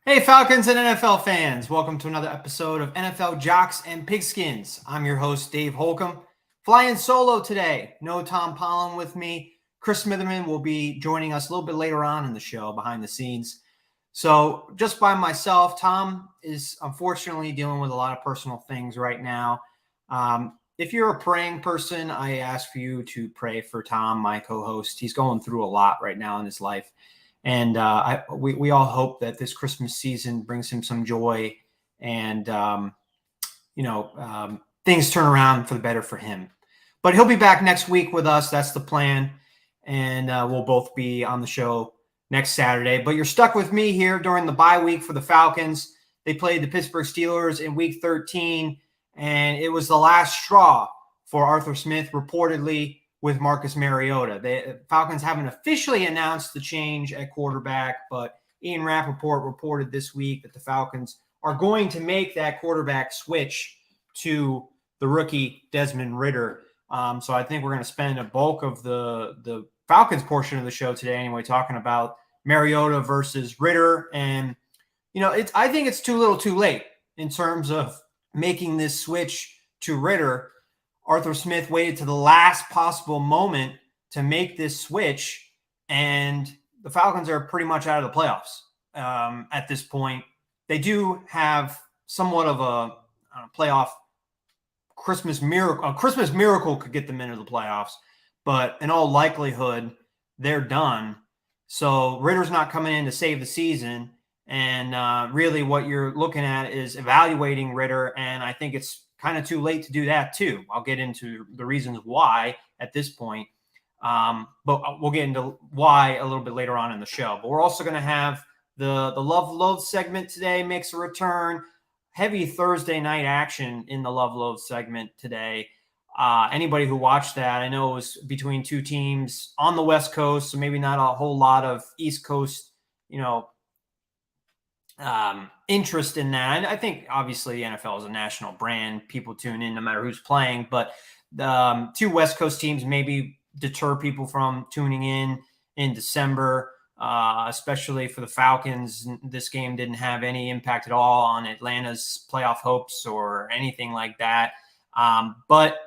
Hey, Falcons and NFL fans. Welcome to another episode of NFL Jocks and Pigskins. I'm your host, Dave Holcomb. Flying solo today. No Tom Pollen with me. Chris Smitherman will be joining us a little bit later on in the show behind the scenes. So just by myself, Tom is unfortunately dealing with a lot of personal things right now. If you're a praying person, I ask for you to pray for Tom, my co-host. He's going through a lot right now in his life. And we all hope that this Christmas season brings him some joy and, things turn around for the better for him. But he'll be back next week with us. That's the plan. And we'll both be on the show next Saturday. But you're stuck with me here during the bye week for the Falcons. They played the Pittsburgh Steelers in week 13, and it was the last straw for Arthur Smith, reportedly, with Marcus Mariota. The Falcons haven't officially announced the change at quarterback, but Ian Rappaport reported this week that the Falcons are going to make that quarterback switch to the rookie Desmond Ridder. So I think we're going to spend a bulk of the Falcons portion of the show today anyway, talking about Mariota versus Ridder. And, I think it's too little too late in terms of making this switch to Ridder. Arthur Smith waited to the last possible moment to make this switch, and the Falcons are pretty much out of the playoffs at this point. They do have somewhat of a playoff Christmas miracle. A Christmas miracle could get them into the playoffs, but in all likelihood, they're done. So Ritter's not coming in to save the season, and really what you're looking at is evaluating Ridder, and I think it's kind of too late to do that too. I'll get into the reasons why at this point, but we'll get into why a little bit later on in the show. But we're also going to have the Love Loathe segment today makes a return. Heavy Thursday night action in the Love Loathe segment today. Anybody who watched that, I know it was between two teams on the West Coast, so maybe not a whole lot of East Coast, interest in that. And I think obviously the NFL is a national brand. People tune in no matter who's playing, but the two West Coast teams maybe deter people from tuning in December, especially for the Falcons. This game didn't have any impact at all on Atlanta's playoff hopes or anything like that. But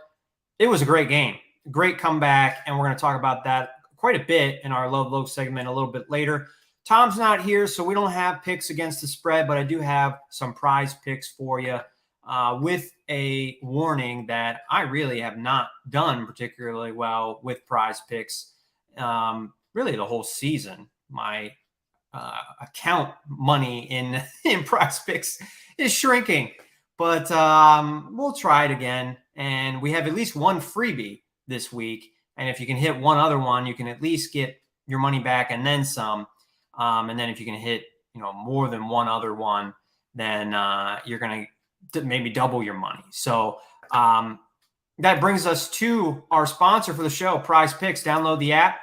it was a great game, great comeback. And we're going to talk about that quite a bit in our Love Low segment a little bit later. Tom's not here, so we don't have picks against the spread, but I do have some prize picks for you with a warning that I really have not done particularly well with prize picks really the whole season. My account money in prize picks is shrinking, but we'll try it again. And we have at least one freebie this week. And if you can hit one other one, you can at least get your money back and then some. And then if you can hit, more than one other one, then you're going to maybe double your money. So that brings us to our sponsor for the show, Prize Picks. Download the app,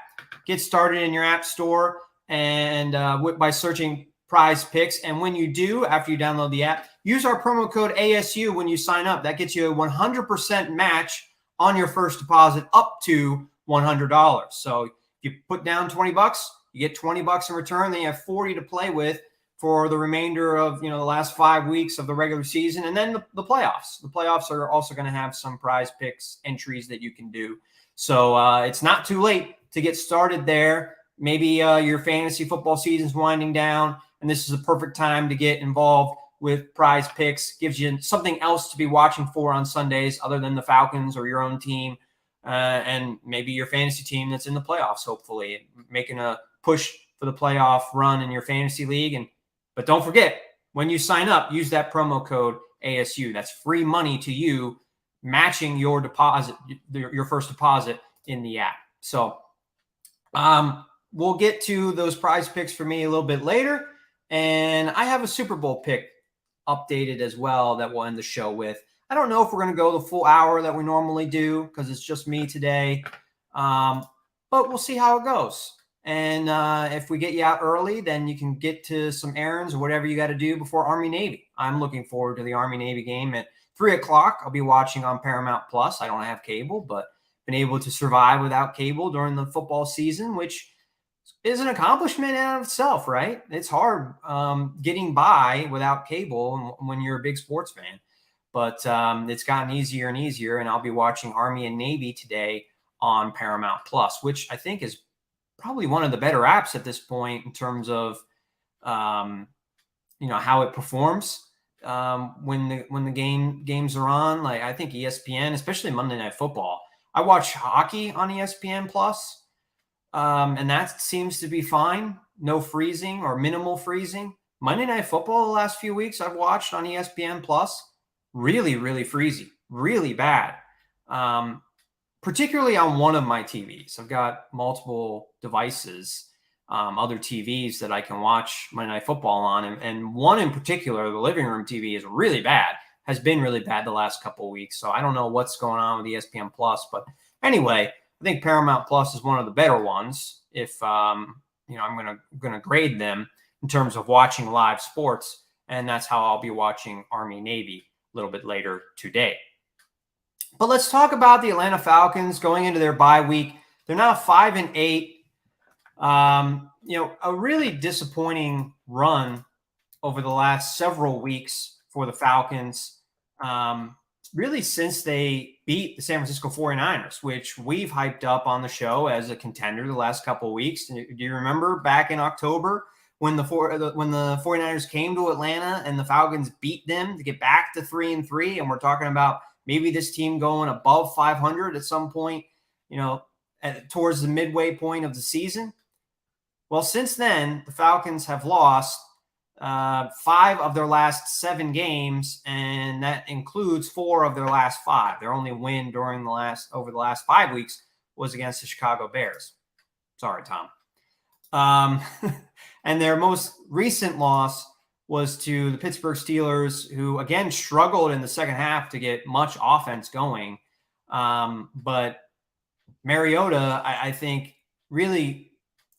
get started in your app store, and by searching Prize Picks. And when you do, after you download the app, use our promo code ASU when you sign up. That gets you a 100% match on your first deposit up to $100. So if you put down $20, you get $20 in return. Then you have 40 to play with for the remainder of the last 5 weeks of the regular season, and then the playoffs. The playoffs are also going to have some prize picks entries that you can do. So it's not too late to get started there. Maybe your fantasy football season's winding down, and this is a perfect time to get involved with prize picks. Gives you something else to be watching for on Sundays other than the Falcons or your own team, and maybe your fantasy team that's in the playoffs, hopefully making a push for the playoff run in your fantasy league. But don't forget, when you sign up, use that promo code ASU. That's free money to you, matching your deposit, your first deposit in the app. So we'll get to those prize picks for me a little bit later. And I have a Super Bowl pick updated as well that we'll end the show with. I don't know if we're going to go the full hour that we normally do because it's just me today. But we'll see how it goes. And if we get you out early, then you can get to some errands or whatever you got to do before Army-Navy. I'm looking forward to the Army-Navy game at 3 o'clock. I'll be watching on Paramount Plus. I don't have cable, but been able to survive without cable during the football season, which is is an accomplishment in and of itself, right? It's hard getting by without cable when you're a big sports fan. But it's gotten easier and easier, and I'll be watching Army and Navy today on Paramount Plus, which I think is probably one of the better apps at this point in terms of how it performs when the games are on. Like, I think ESPN, especially Monday Night Football. I watch hockey on ESPN Plus, and that seems to be fine. No freezing or minimal freezing. Monday Night Football the last few weeks I've watched on ESPN Plus, really, really freezy, really bad. Particularly on one of my TVs. I've got multiple devices, other TVs that I can watch Monday Night Football on. And one in particular, the living room TV, is really bad, has been really bad the last couple of weeks. So I don't know what's going on with ESPN Plus. But anyway, I think Paramount Plus is one of the better ones if, I'm going to grade them in terms of watching live sports. And that's how I'll be watching Army Navy a little bit later today. But let's talk about the Atlanta Falcons going into their bye week. They're now 5-8. A really disappointing run over the last several weeks for the Falcons, really since they beat the San Francisco 49ers, which we've hyped up on the show as a contender the last couple of weeks. Do you remember back in October when the 49ers came to Atlanta and the Falcons beat them to get back to 3-3? And we're talking about maybe this team going above 500 at some point, towards the midway point of the season. Well, since then, the Falcons have lost 5 of their last 7 games, and that includes 4 of their last 5. Their only win over the last 5 weeks was against the Chicago Bears. Sorry, Tom. And their most recent loss was to the Pittsburgh Steelers, who, again, struggled in the second half to get much offense going. But Mariota, I think, really,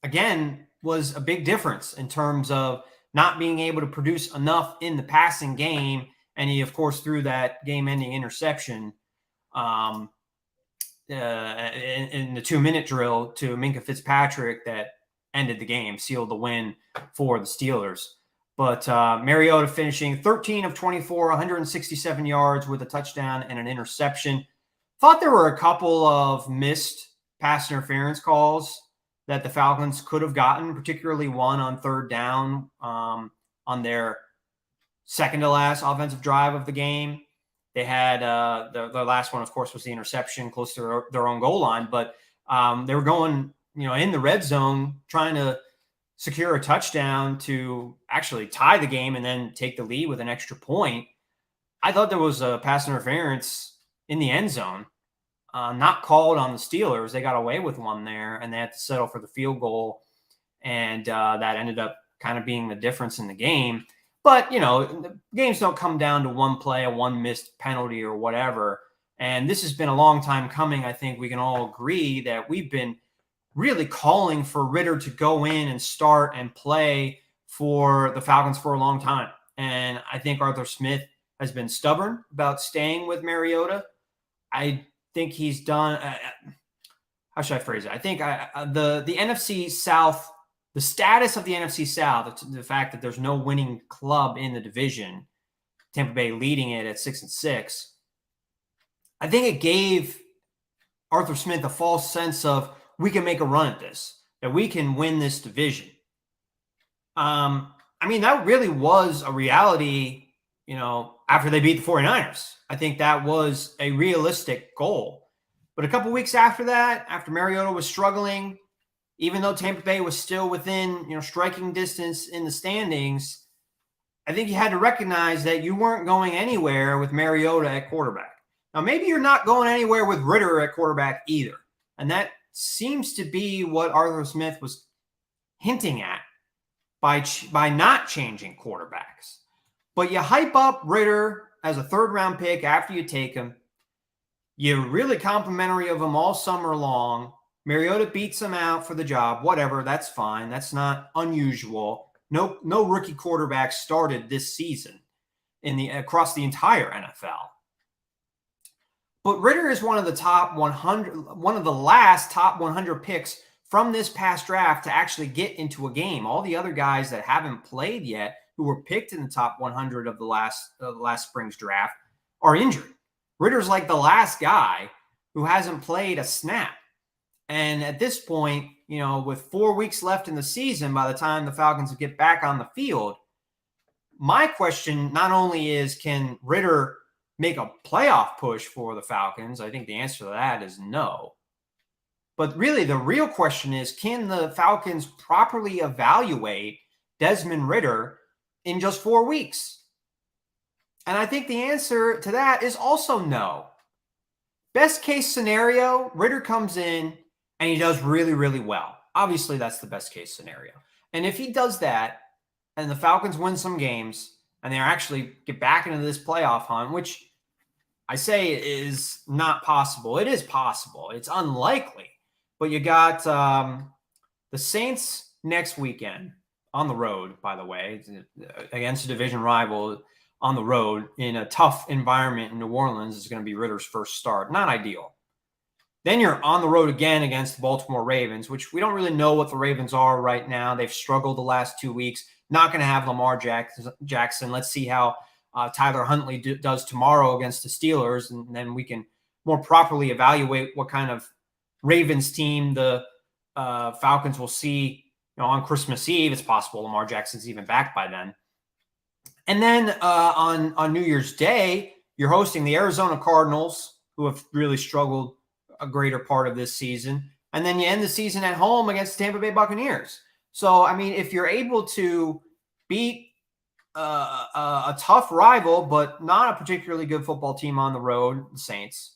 again, was a big difference in terms of not being able to produce enough in the passing game. And he, of course, threw that game-ending interception in the 2-minute drill to Minkah Fitzpatrick that ended the game, sealed the win for the Steelers. But Mariota finishing 13 of 24, 167 yards with a touchdown and an interception. Thought there were a couple of missed pass interference calls that the Falcons could have gotten, particularly one on 3rd down on their second-to-last offensive drive of the game. They had the last one, of course, was the interception close to their own goal line. But they were going, in the red zone trying to secure a touchdown to actually tie the game and then take the lead with an extra point. I thought there was a pass interference in the end zone, not called on the Steelers. They got away with one there, and they had to settle for the field goal, and that ended up kind of being the difference in the game. But, the games don't come down to one play, a one missed penalty or whatever. And this has been a long time coming. I think we can all agree that we've been really calling for Ridder to go in and start and play for the Falcons for a long time. And I think Arthur Smith has been stubborn about staying with Mariota. I think he's done how should I phrase it? I think the NFC South, the status of the NFC South, the fact that there's no winning club in the division, Tampa Bay leading it at 6-6, I think it gave Arthur Smith a false sense of, we can make a run at this, that we can win this division. That really was a reality, after they beat the 49ers. I think that was a realistic goal. But a couple weeks after that, after Mariota was struggling, even though Tampa Bay was still within, striking distance in the standings, I think you had to recognize that you weren't going anywhere with Mariota at quarterback. Now, maybe you're not going anywhere with Ridder at quarterback either. And that seems to be what Arthur Smith was hinting at by not changing quarterbacks. But you hype up Ridder as a 3rd-round pick after you take him. You're really complimentary of him all summer long. Mariota beats him out for the job. Whatever, that's fine. That's not unusual. No rookie quarterback started this season across the entire NFL. But Ridder is one of the last top 100 picks from this past draft to actually get into a game. All the other guys that haven't played yet, who were picked in the top 100 of the last spring's draft, are injured. Ridder's like the last guy who hasn't played a snap. And at this point, with 4 weeks left in the season, by the time the Falcons get back on the field, my question not only is, can Ridder make a playoff push for the Falcons? I think the answer to that is no. But really, the real question is, can the Falcons properly evaluate Desmond Ridder in just 4 weeks? And I think the answer to that is also no. Best case scenario, Ridder comes in and he does really, really well. Obviously, that's the best case scenario. And if he does that and the Falcons win some games and they actually get back into this playoff hunt, which I say is not possible. It is possible. It's unlikely. But you got the Saints next weekend on the road, by the way, against a division rival on the road in a tough environment in New Orleans. Is going to be Ridder's first start. Not ideal. Then you're on the road again against the Baltimore Ravens, which we don't really know what the Ravens are right now. They've struggled the last 2 weeks. Not going to have Lamar Jackson. Let's see how Tyler Huntley does tomorrow against the Steelers, and then we can more properly evaluate what kind of Ravens team the Falcons will see on Christmas Eve. It's possible Lamar Jackson's even back by then. And then on New Year's Day, you're hosting the Arizona Cardinals, who have really struggled a greater part of this season. And then you end the season at home against the Tampa Bay Buccaneers. So, I mean, if you're able to beat a tough rival, but not a particularly good football team on the road, the Saints,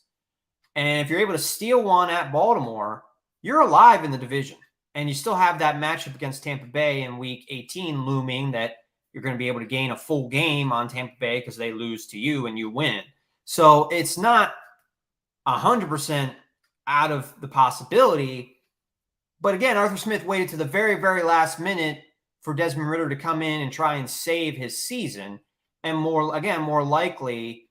and if you're able to steal one at Baltimore, you're alive in the division. And you still have that matchup against Tampa Bay in Week 18 looming, that you're going to be able to gain a full game on Tampa Bay because they lose to you and you win. So it's not 100% out of the possibility. But again, Arthur Smith waited to the very, very last minute for Desmond Ridder to come in and try and save his season. And more likely,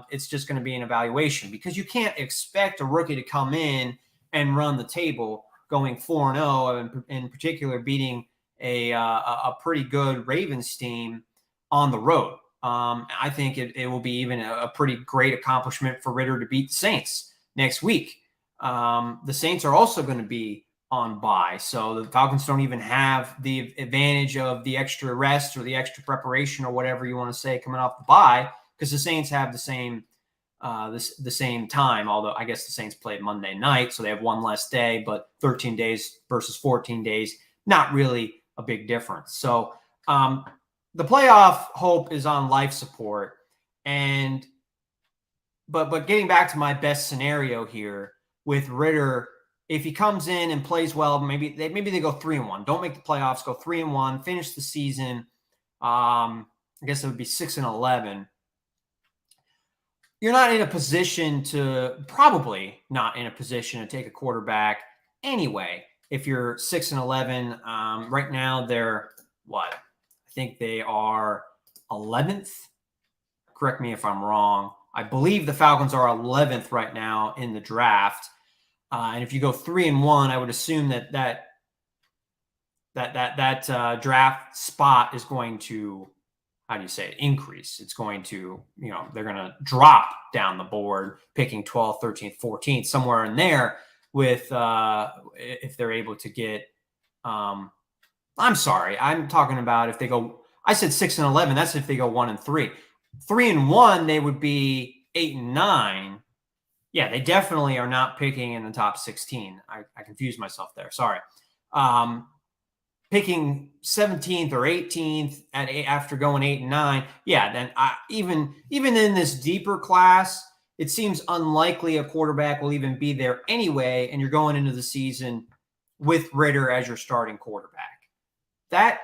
it's just going to be an evaluation, because you can't expect a rookie to come in and run the table going 4-0, and in particular beating a pretty good Ravens team on the road. I think it will be even a pretty great accomplishment for Ridder to beat the Saints next week. The Saints are also going to be on bye, so the Falcons don't even have the advantage of the extra rest or the extra preparation or whatever you want to say coming off the bye, because the Saints have the same time. Although I guess the Saints played Monday night, so they have one less day, but 13 days versus 14 days, not really a big difference. So the playoff hope is on life support. And but getting back to my best scenario here with Ridder, if he comes in and plays well, maybe they go 3-1. Don't make the playoffs, go 3-1, finish the season. I guess it would be 6-11. You're not in a position to take a quarterback anyway. If you're 6-11, right now they're what? I think they are 11th. Correct me if I'm wrong. I believe the Falcons are 11th right now in the draft. And if you go 3-1, I would assume that draft spot is going to, increase. It's going to, they're going to drop down the board, picking 12th, 13th, 14th, somewhere in there with, if they're able to get, I'm sorry, I'm talking about if they go, I said 6-11, that's if they go 1-3. 3-1, they would be 8-9. Yeah, they definitely are not picking in the top 16. I confused myself there. Sorry. Picking 17th or 18th after going 8-9. Yeah, then even in this deeper class, it seems unlikely a quarterback will even be there anyway, and you're going into the season with Ridder as your starting quarterback. That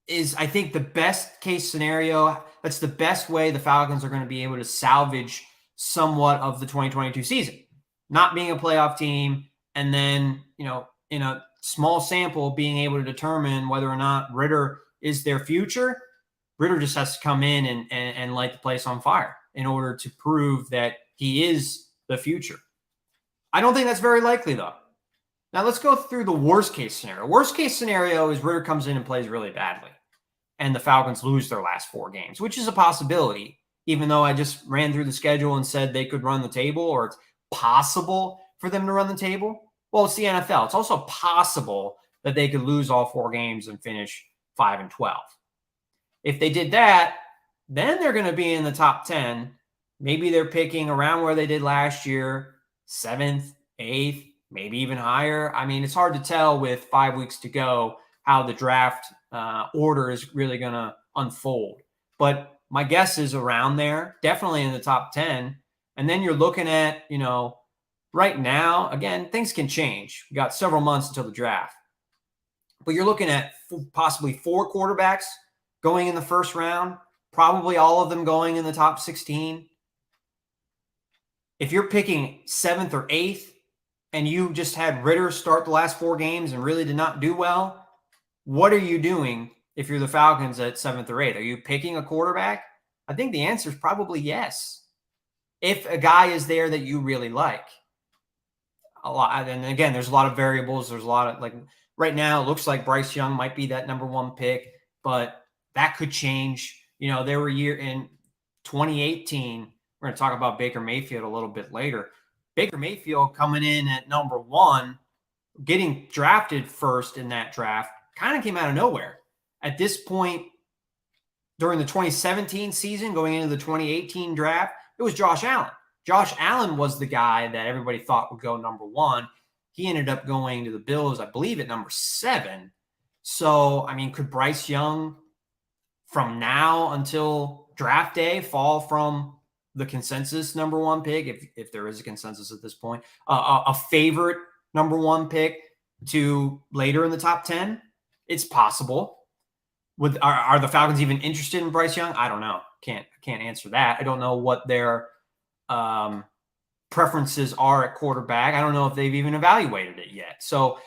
is, I think, the best case scenario. That's the best way the Falcons are going to be able to salvage somewhat of the 2022 season. Not being a playoff team, and then, in a small sample, being able to determine whether or not Ridder is their future. Ridder just has to come in and light the place on fire in order to prove that he is the future. I don't think that's very likely, though. Now let's go through the worst case scenario. Worst case scenario is Ridder comes in and plays really badly, and the Falcons lose their last 4 games, which is a possibility, even though I just ran through the schedule and said they could run the table, or it's possible for them to run the table. Well, it's the NFL. It's also possible that they could lose all 4 games and finish 5-12. If they did that, then they're going to be in the top 10. Maybe they're picking around where they did last year, 7th, 8th, maybe even higher. I mean, it's hard to tell with 5 weeks to go how the draft order is really going to unfold. But my guess is around there, definitely in the top 10. And then you're looking at, right now, again, things can change. We got several months until the draft. But you're looking at possibly 4 quarterbacks going in the first round, probably all of them going in the top 16. If you're picking 7th or 8th and you just had Ridder start the last 4 games and really did not do well, what are you doing if you're the Falcons at 7th or 8th? Are you picking a quarterback? I think the answer is probably yes. If a guy is there that you really like. A lot, and again, there's a lot of variables. There's a lot of, right now, it looks like Bryce Young might be that number 1 pick, but that could change. There were in 2018, we're going to talk about Baker Mayfield a little bit later. Baker Mayfield coming in at number 1, getting drafted first in that draft, kind of came out of nowhere. At this point, during the 2017 season, going into the 2018 draft, it was Josh Allen. Josh Allen was the guy that everybody thought would go number 1. He ended up going to the Bills, I believe, at number 7. So, could Bryce Young from now until draft day fall from the consensus number 1 pick, if there is a consensus at this point, a favorite number 1 pick to later in the top 10? It's possible. Are the Falcons even interested in Bryce Young? I don't know. Can't answer that. I don't know what their preferences are at quarterback. I don't know if they've even evaluated it yet. So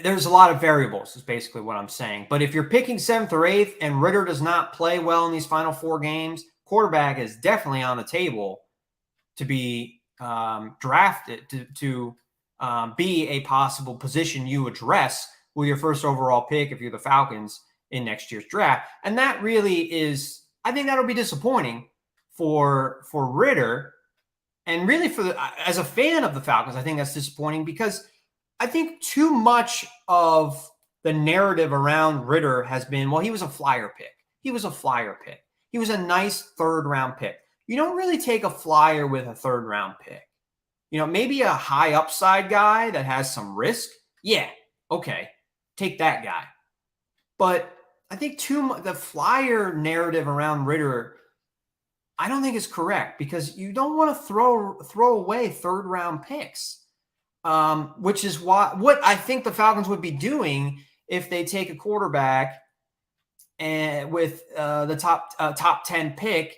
there's a lot of variables is basically what I'm saying. But if you're picking 7th or 8th and Ridder does not play well in these final 4 games, quarterback is definitely on the table to be drafted to be a possible position you address with your first overall pick if you're the Falcons in next year's draft. And that really is, I think that'll be disappointing for Ridder, and really as a fan of the Falcons, I think that's disappointing because I think too much of the narrative around Ridder has been, well, he was a flyer pick. He was a flyer pick. He was a nice 3rd round pick. You don't really take a flyer with a 3rd round pick. Maybe a high upside guy that has some risk. Yeah, okay, take that guy. But I think the flyer narrative around Ridder, I don't think is correct because you don't want to throw away 3rd round picks, which is what I think the Falcons would be doing if they take a quarterback and with the top 10 pick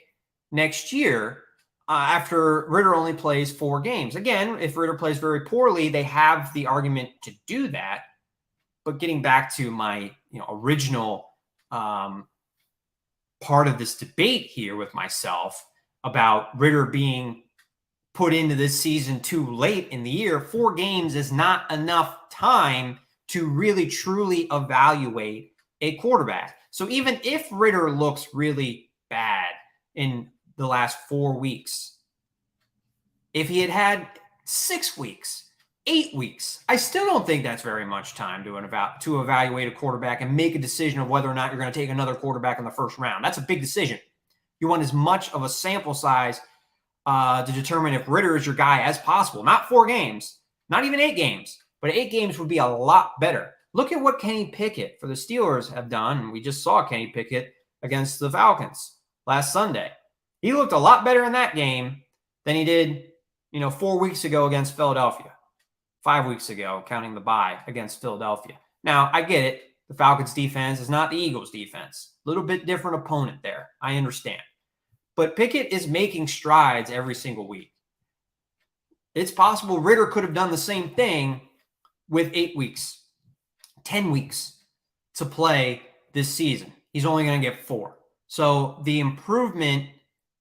next year after Ridder only plays 4 games. Again, if Ridder plays very poorly, they have the argument to do that. But getting back to my original part of this debate here with myself about Ridder being put into this season too late in the year, 4 games is not enough time to really truly evaluate a quarterback. So even if Ridder looks really bad in the last 4 weeks, if he had 6 weeks, 8 weeks, I still don't think that's very much time to evaluate a quarterback and make a decision of whether or not you're going to take another quarterback in the first round. That's a big decision. You want as much of a sample size to determine if Ridder is your guy as possible. Not 4 games, not even 8 games, but 8 games would be a lot better. Look at what Kenny Pickett for the Steelers have done. We just saw Kenny Pickett against the Falcons last Sunday. He looked a lot better in that game than he did, 4 weeks ago against Philadelphia. 5 weeks ago, counting the bye against Philadelphia. Now, I get it. The Falcons defense is not the Eagles defense. A little bit different opponent there. I understand. But Pickett is making strides every single week. It's possible Ridder could have done the same thing with 8 weeks, 10 weeks to play this season. He's only going to get 4. So the improvement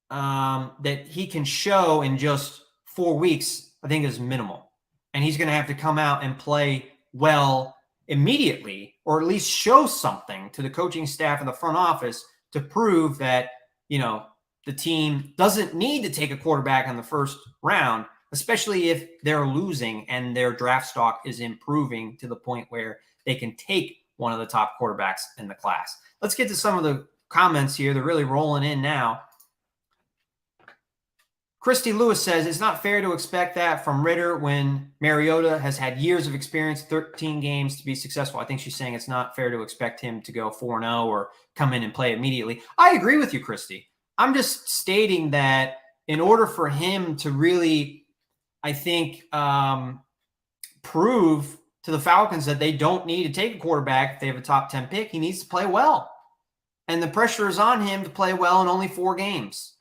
that he can show in just 4 weeks I think is minimal. And he's going to have to come out and play well immediately, or at least show something to the coaching staff and the front office to prove that, the team doesn't need to take a quarterback in the first round, especially if they're losing and their draft stock is improving to the point where they can take one of the top quarterbacks in the class. Let's get to some of the comments here. They're really rolling in now. Christy Lewis says, it's not fair to expect that from Ridder when Mariota has had years of experience, 13 games to be successful. I think she's saying it's not fair to expect him to go 4-0 or come in and play immediately. I agree with you, Christy. I'm just stating that in order for him to really, I think, prove to the Falcons that they don't need to take a quarterback if they have a top 10 pick, he needs to play well. And the pressure is on him to play well in only 4 games.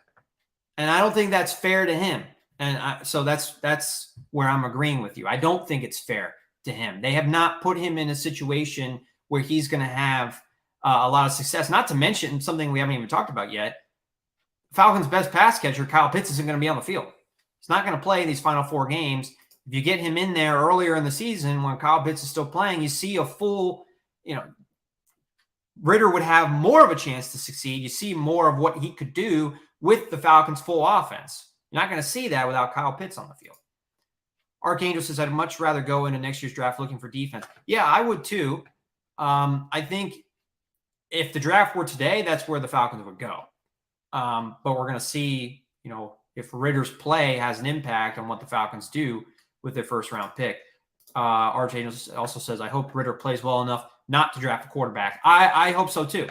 And I don't think that's fair to him. And so that's where I'm agreeing with you. I don't think it's fair to him. They have not put him in a situation where he's going to have a lot of success. Not to mention something we haven't even talked about yet. Falcons' best pass catcher, Kyle Pitts, isn't going to be on the field. He's not going to play these final 4 games. If you get him in there earlier in the season when Kyle Pitts is still playing, you see a full, Ridder would have more of a chance to succeed. You see more of what he could do with the Falcons' full offense. You're not going to see that without Kyle Pitts on the field. Archangel says, I'd much rather go into next year's draft looking for defense. Yeah, I would too. I think if the draft were today, that's where the Falcons would go. But we're going to see, if Ridder's play has an impact on what the Falcons do with their first-round pick. Archangel also says, I hope Ridder plays well enough not to draft a quarterback. I hope so too.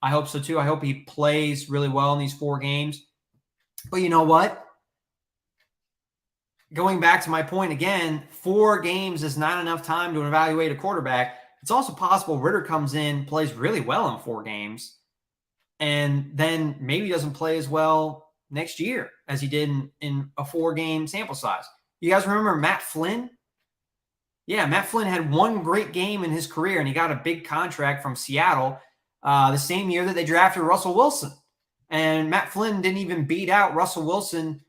I hope he plays really well in these 4 games. But you know what? Going back to my point again, 4 games is not enough time to evaluate a quarterback. It's also possible Ridder comes in, plays really well in 4 games, and then maybe doesn't play as well next year as he did in a 4-game sample size. You guys remember Matt Flynn? Yeah, Matt Flynn had 1 great game in his career, and he got a big contract from Seattle the same year that they drafted Russell Wilson. And Matt Flynn didn't even beat out Russell Wilson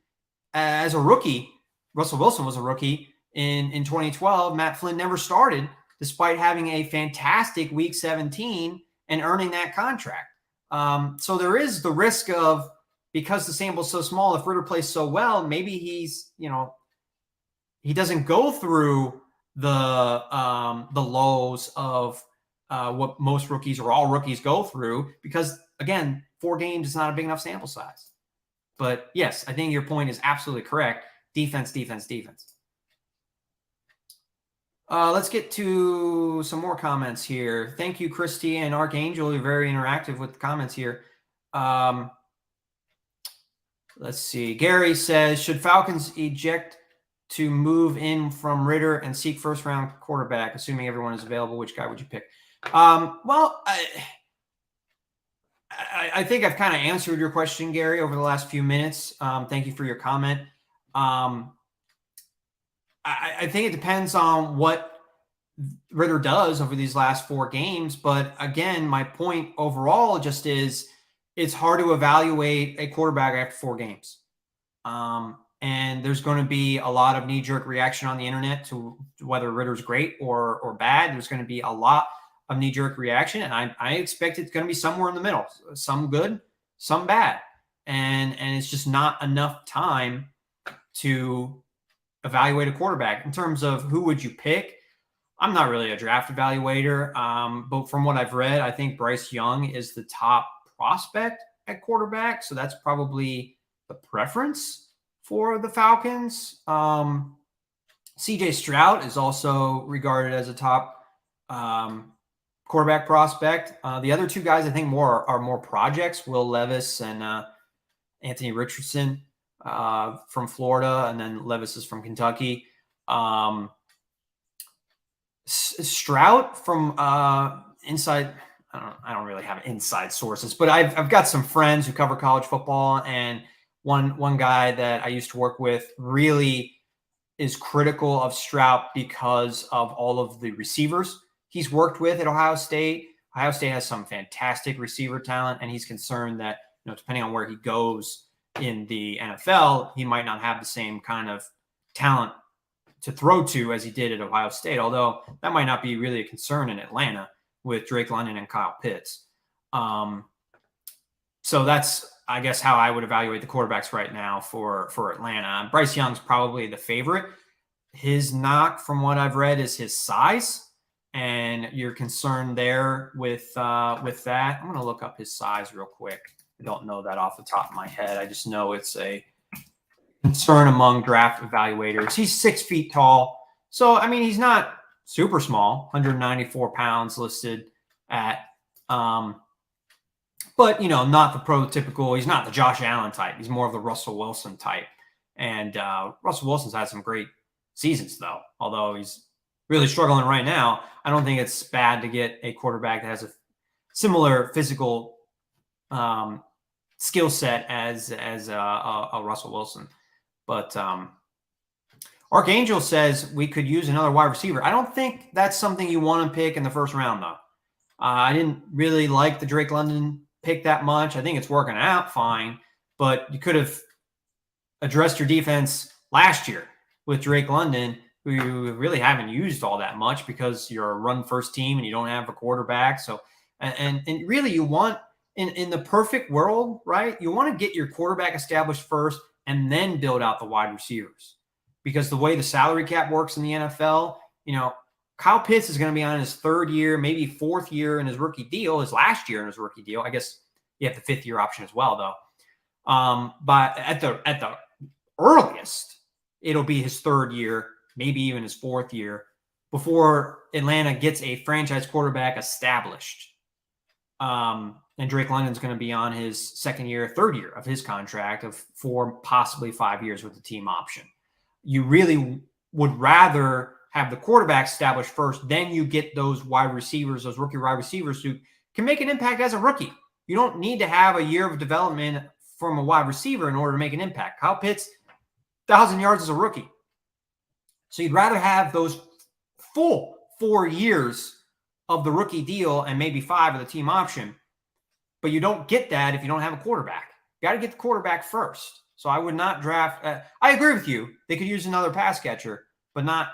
as a rookie. Russell Wilson was a rookie in 2012. Matt Flynn never started despite having a fantastic Week 17 and earning that contract. So there is the risk of, because the sample's so small, if Ridder plays so well, maybe he's, he doesn't go through the lows of what most rookies or all rookies go through, because again, 4 games is not a big enough sample size. But yes, I think your point is absolutely correct. Defense. Let's get to some more comments here. Thank you, Christy and Archangel. You're very interactive with the comments here. Let's see. Gary says, should Falcons eject to move in from Ridder and seek first-round quarterback, assuming everyone is available? Which guy would you pick? Well, I think I've kind of answered your question, Gary, over the last few minutes. Thank you for your comment. I think it depends on what Ridder does over these last 4 games. But again, my point overall just is it's hard to evaluate a quarterback after 4 games. And there's going to be a lot of knee-jerk reaction on the internet to whether Ridder's great or bad. There's going to be a lot of knee-jerk reaction, and I expect it's going to be somewhere in the middle, some good, some bad. And it's just not enough time to evaluate a quarterback. In terms of who would you pick, I'm not really a draft evaluator, but from what I've read, I think Bryce Young is the top prospect at quarterback, so that's probably the preference for the Falcons. CJ Stroud is also regarded as a top quarterback prospect. The other 2 guys I think are more projects, Will Levis and Anthony Richardson from Florida, and then Levis is from Kentucky. Stroud from inside, I don't really have inside sources, but I've got some friends who cover college football, and one guy that I used to work with really is critical of Stroud because of all of the receivers he's worked with at Ohio State. Ohio State has some fantastic receiver talent, and he's concerned that, depending on where he goes in the NFL, he might not have the same kind of talent throw to as he did at Ohio State, although that might not be really a concern in Atlanta with Drake London and Kyle Pitts. So that's, I guess, how I would evaluate the quarterbacks right now for Atlanta. Bryce Young's probably the favorite. His knock, from what I've read, is his size, and you're concerned there with that. I'm going to look up his size real quick. I don't know that off the top of my head. I just know it's a concern among draft evaluators. He's 6 feet tall. So, I mean, he's not super small, 194 pounds listed at, but, not the prototypical. He's not the Josh Allen type. He's more of the Russell Wilson type. And Russell Wilson's had some great seasons, though, although he's really struggling right now. I don't think it's bad to get a quarterback that has a similar physical skill set as a Russell Wilson. But Archangel says we could use another wide receiver. I don't think that's something you want to pick in the first round, though. I didn't really like the Drake London pick that much. I think it's working out fine, but you could have addressed your defense last year with Drake London, who you really haven't used all that much because you're a run-first team and you don't have a quarterback. So, and really you want, in the perfect world, right, you want to get your quarterback established first and then build out the wide receivers. Because the way the salary cap works in the NFL, Kyle Pitts is going to be on his 3rd year, maybe 4th year in his rookie deal, his last year in his rookie deal. I guess you have the 5th year option as well, though. But at the earliest, it'll be his 3rd year, maybe even his 4th year, before Atlanta gets a franchise quarterback established. And Drake London's going to be on his 2nd year, 3rd year of his contract of 4, possibly 5 years with the team option. You really would rather have the quarterback established first, then you get those wide receivers, those rookie wide receivers who can make an impact as a rookie. You don't need to have a year of development from a wide receiver in order to make an impact. Kyle Pitts, 1,000 yards as a rookie. So you'd rather have those full 4 years of the rookie deal and maybe 5 of the team option. But you don't get that if you don't have a quarterback. You got to get the quarterback first. So I would not draft. I agree with you. They could use another pass catcher, but not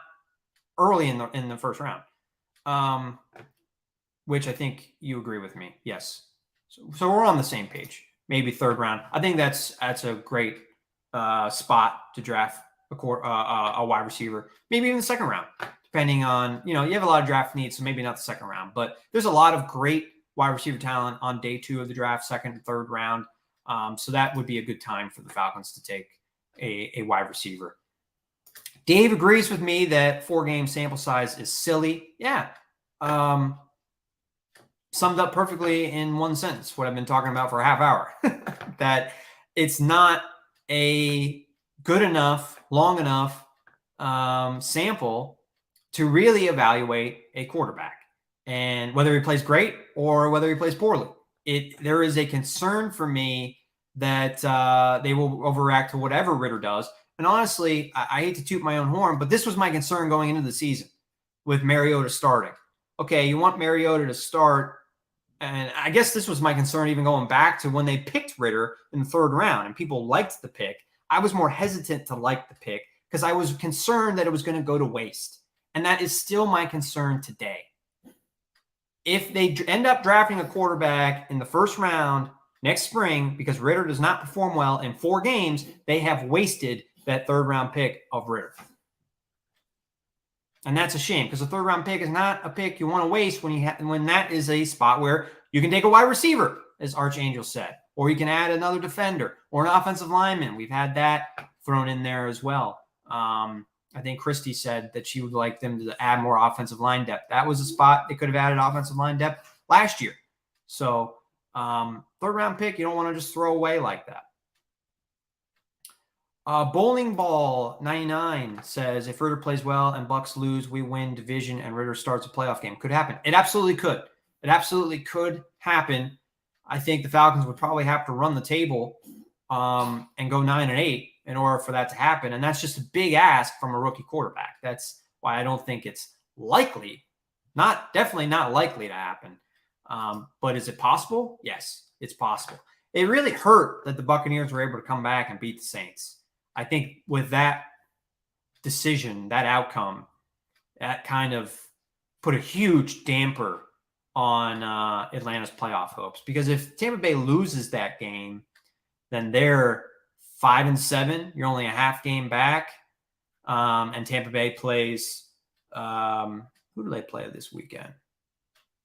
early in the first round, which I think you agree with me. Yes. So we're on the same page. Maybe 3rd round. I think that's a great spot to draft a wide receiver. Maybe even the 2nd round, depending on, you have a lot of draft needs, so maybe not the 2nd round. But there's a lot of great wide receiver talent on day 2 of the draft, 2nd and 3rd round. So that would be a good time for the Falcons to take a wide receiver. Dave agrees with me that 4-game sample size is silly. Yeah. Summed up perfectly in one sentence, what I've been talking about for a half hour, that it's not a good enough, long enough sample to really evaluate a quarterback and whether he plays great or whether he plays poorly. There is a concern for me that they will overreact to whatever Ridder does. And honestly, I hate to toot my own horn, but this was my concern going into the season with Mariota starting. Okay, you want Mariota to start, and I guess this was my concern even going back to when they picked Ridder in the 3rd round and people liked the pick. I was more hesitant to like the pick because I was concerned that it was going to go to waste. And that is still my concern today. If they end up drafting a quarterback in the 1st round next spring because Ridder does not perform well in 4 games, they have wasted that 3rd round pick of Ridder. And that's a shame because a 3rd round pick is not a pick you want to waste when that is a spot where you can take a wide receiver, as Archangel said, or you can add another defender or an offensive lineman. We've had that thrown in there as well. I think Christy said that she would like them to add more offensive line depth. That was a spot they could have added offensive line depth last year. So 3rd round pick, you don't want to just throw away like that. Bowling Ball 99 says, if Ridder plays well and Bucks lose, we win division and Ridder starts a playoff game. Could happen. It absolutely could. It absolutely could happen. I think the Falcons would probably have to run the table and go 9-8 in order for that to happen. And that's just a big ask from a rookie quarterback. That's why I don't think it's likely. Definitely not likely to happen. But is it possible? Yes, it's possible. It really hurt that the Buccaneers were able to come back and beat the Saints. I think with that decision, that outcome, that kind of put a huge damper on Atlanta's playoff hopes. Because if Tampa Bay loses that game, then they're 5-7. You're only a half game back. And Tampa Bay plays, who do they play this weekend?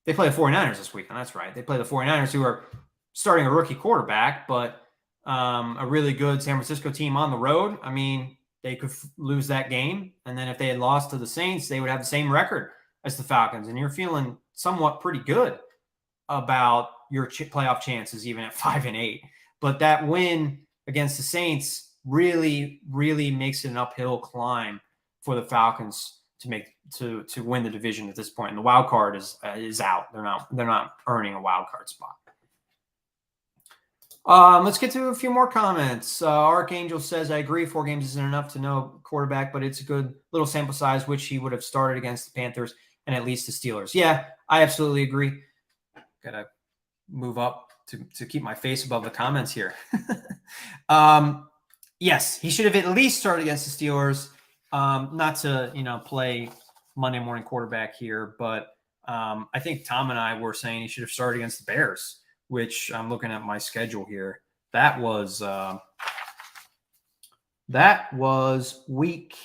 They play the 49ers this weekend. That's right. They play the 49ers, who are starting a rookie quarterback, but a really good San Francisco team on the road. I mean, they could lose that game. And then if they had lost to the Saints, they would have the same record as the Falcons. And you're feeling somewhat pretty good about your playoff chances, even at 5-8. But that win against the Saints really, really makes it an uphill climb for the Falcons to win the division at this point. And the wild card is out. They're not earning a wild card spot. Let's get to a few more comments. Archangel says, I agree 4 games isn't enough to know quarterback, but it's a good little sample size, which he would have started against the Panthers and at least the Steelers. Yeah, I absolutely agree. Got to move up to keep my face above the comments here. Yes, he should have at least started against the Steelers. Not to, play Monday morning quarterback here, but I think Tom and I were saying he should have started against the Bears, which I'm looking at my schedule here. That was week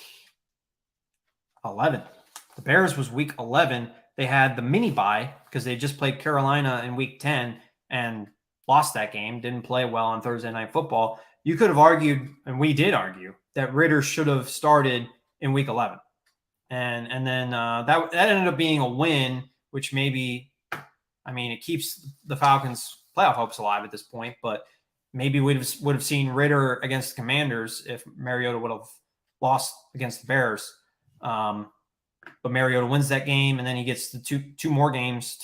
11. The Bears was week 11. They had the mini bye because they just played Carolina in week 10 and lost that game, didn't play well on Thursday Night Football. You could have argued, and we did argue, that Ridder should have started in week 11. And then that ended up being a win, which maybe, it keeps the Falcons' playoff hopes alive at this point, but maybe we would have seen Ridder against the Commanders if Mariota would have lost against the Bears. But Mariota wins that game, and then he gets the two more games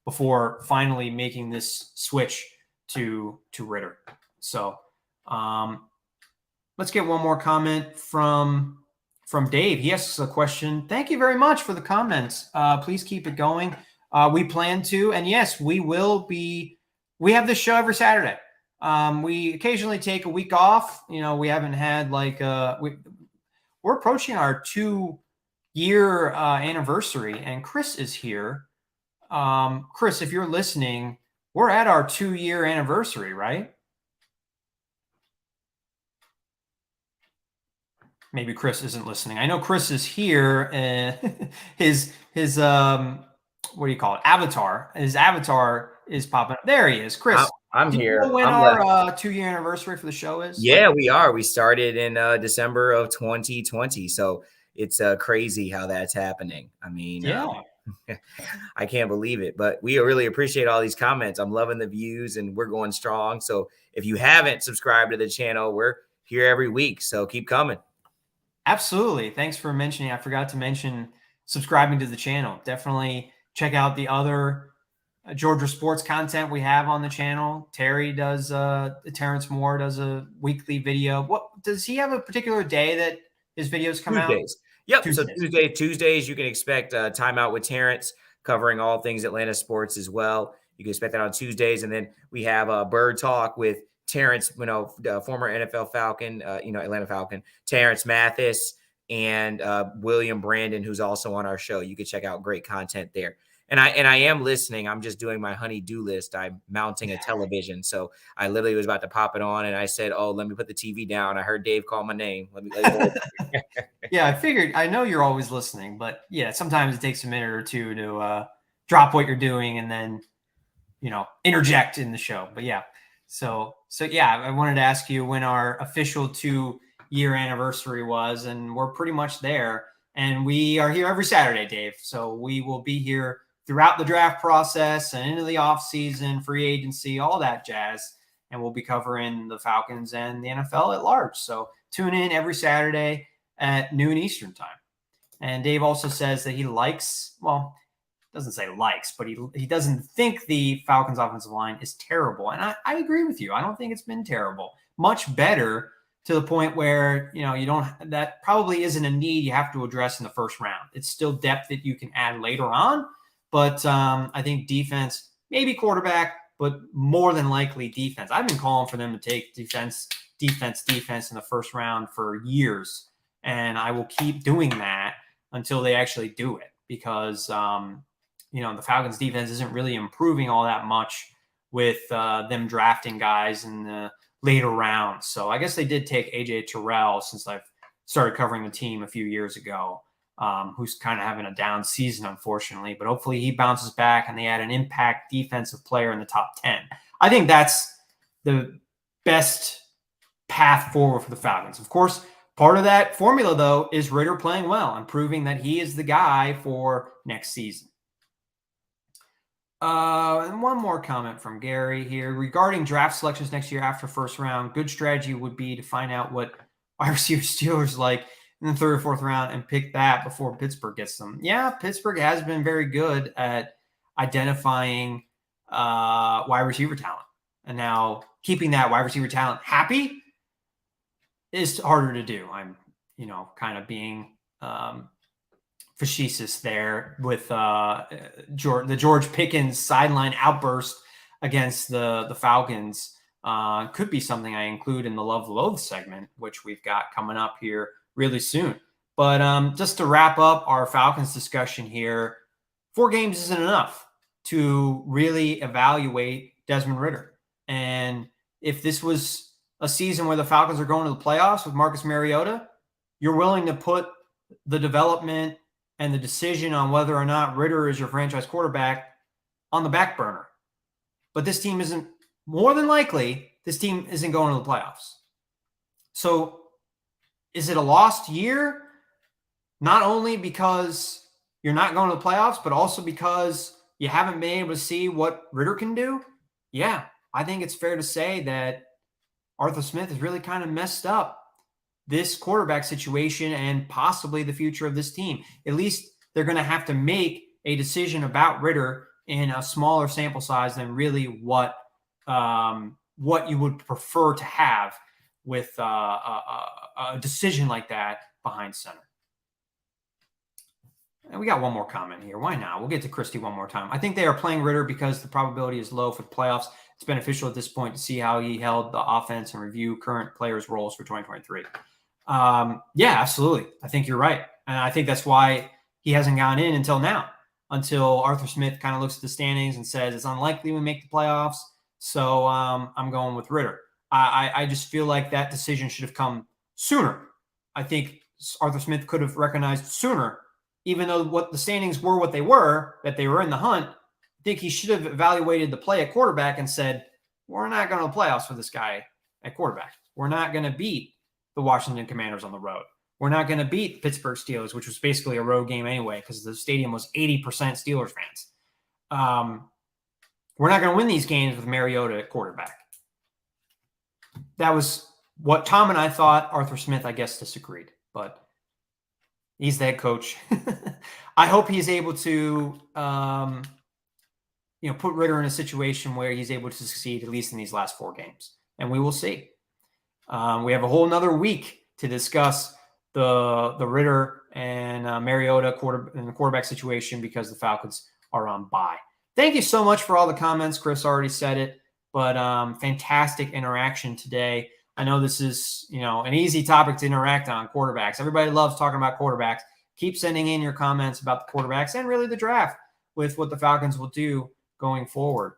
before finally making this switch to Ridder. So let's get one more comment from Dave. He asks a question. Thank you very much for the comments. Please keep it going. We plan to, and yes, we have this show every Saturday. We occasionally take a week off. We haven't had we're approaching our 2-year anniversary, and Chris is here. Chris, if you're listening, we're at our 2-year anniversary, right? Maybe Chris isn't listening. I know Chris is here. His what do you call it? Avatar. His avatar is popping up. There he is. Chris, I'm here. You know when our 2-year anniversary for the show is? Yeah, we are. We started in December of 2020. So it's crazy how that's happening. Yeah. I can't believe it, but we really appreciate all these comments. I'm loving the views and we're going strong. So if you haven't subscribed to the channel, we're here every week. So keep coming. Absolutely. Thanks for mentioning. I forgot to mention subscribing to the channel. Definitely check out the other Georgia sports content we have on the channel. Terrence Moore does a weekly video. What does he have a particular day that his videos come Tuesdays. out? Yep. Tuesdays. So Tuesdays, you can expect Time Out with Terrence covering all things Atlanta sports as well. You can expect that on Tuesdays. And then we have Bird Talk with Terrence, former NFL Falcon, Atlanta Falcon, Terrence Mathis, and William Brandon, who's also on our show. You can check out great content there. And I am listening. I'm just doing my honey-do list. I'm mounting a television. So I literally was about to pop it on, and I said, oh, let me put the TV down. I heard Dave call my name. Let me Yeah, I figured. I know you're always listening, but yeah, sometimes it takes a minute or two to drop what you're doing and then, interject in the show. But yeah. So yeah, I wanted to ask you when our official 2-year anniversary was, and we're pretty much there. And we are here every Saturday, Dave. So we will be here throughout the draft process and into the offseason, free agency, all that jazz. And we'll be covering the Falcons and the NFL at large. So tune in every Saturday at noon Eastern time. And Dave also says that he doesn't say likes, but he doesn't think the Falcons offensive line is terrible. And I agree with you. I don't think it's been terrible. Much better, to the point where, that probably isn't a need you have to address in the first round. It's still depth that you can add later on. But I think defense, maybe quarterback, but more than likely defense. I've been calling for them to take defense in the first round for years. And I will keep doing that until they actually do it, because, the Falcons defense isn't really improving all that much with them drafting guys in the later rounds. So I guess they did take AJ Terrell since I've started covering the team a few years ago, who's kind of having a down season, unfortunately. But hopefully he bounces back and they add an impact defensive player in the top 10. I think that's the best path forward for the Falcons. Of course, part of that formula, though, is Ridder playing well and proving that he is the guy for next season. And one more comment from Gary here regarding draft selections next year after first round. Good strategy would be to find out what wide receiver Steelers like in the third or fourth round and pick that before Pittsburgh gets them. Yeah, Pittsburgh has been very good at identifying wide receiver talent. And now keeping that wide receiver talent happy is harder to do. I'm, kind of being facetious there with the George Pickens sideline outburst against the Falcons. Could be something I include in the Love Loathe segment, which we've got coming up here really soon. But just to wrap up our Falcons discussion here, 4 games isn't enough to really evaluate Desmond Ridder. And if this was a season where the Falcons are going to the playoffs with Marcus Mariota, you're willing to put the development and the decision on whether or not Ridder is your franchise quarterback on the back burner. But this team isn't, more than likely, this team isn't going to the playoffs. So is it a lost year? Not only because you're not going to the playoffs, but also because you haven't been able to see what Ridder can do? Yeah, I think it's fair to say that Arthur Smith has really kind of messed up this quarterback situation and possibly the future of this team. At least they're going to have to make a decision about Ridder in a smaller sample size than really what you would prefer to have with a decision like that behind center. And we got one more comment here. Why not? We'll get to Christy one more time. I think they are playing Ridder because the probability is low for the playoffs. It's beneficial at this point to see how he held the offense and review current players' roles for 2023. Yeah, absolutely. I think you're right. And I think that's why he hasn't gone in until now, until Arthur Smith kind of looks at the standings and says it's unlikely we make the playoffs. So I'm going with Ridder. I just feel like that decision should have come sooner. I think Arthur Smith could have recognized sooner, even though what the standings were what they were, that they were in the hunt. I think he should have evaluated the play at quarterback and said, we're not going to the playoffs with this guy at quarterback. We're not going to beat the Washington Commanders on the road. We're not going to beat the Pittsburgh Steelers, which was basically a road game anyway, because the stadium was 80% Steelers fans. We're not going to win these games with Mariota at quarterback. That was what Tom and I thought. Arthur Smith, I guess, disagreed, but he's the head coach. I hope he's able to, put Ridder in a situation where he's able to succeed, at least in these last 4 games. And we will see. We have a whole nother week to discuss the Ridder and Mariota quarterback situation because the Falcons are on bye. Thank you so much for all the comments. Chris already said it, but fantastic interaction today. I know this is, an easy topic to interact on, quarterbacks. Everybody loves talking about quarterbacks. Keep sending in your comments about the quarterbacks and really the draft with what the Falcons will do going forward.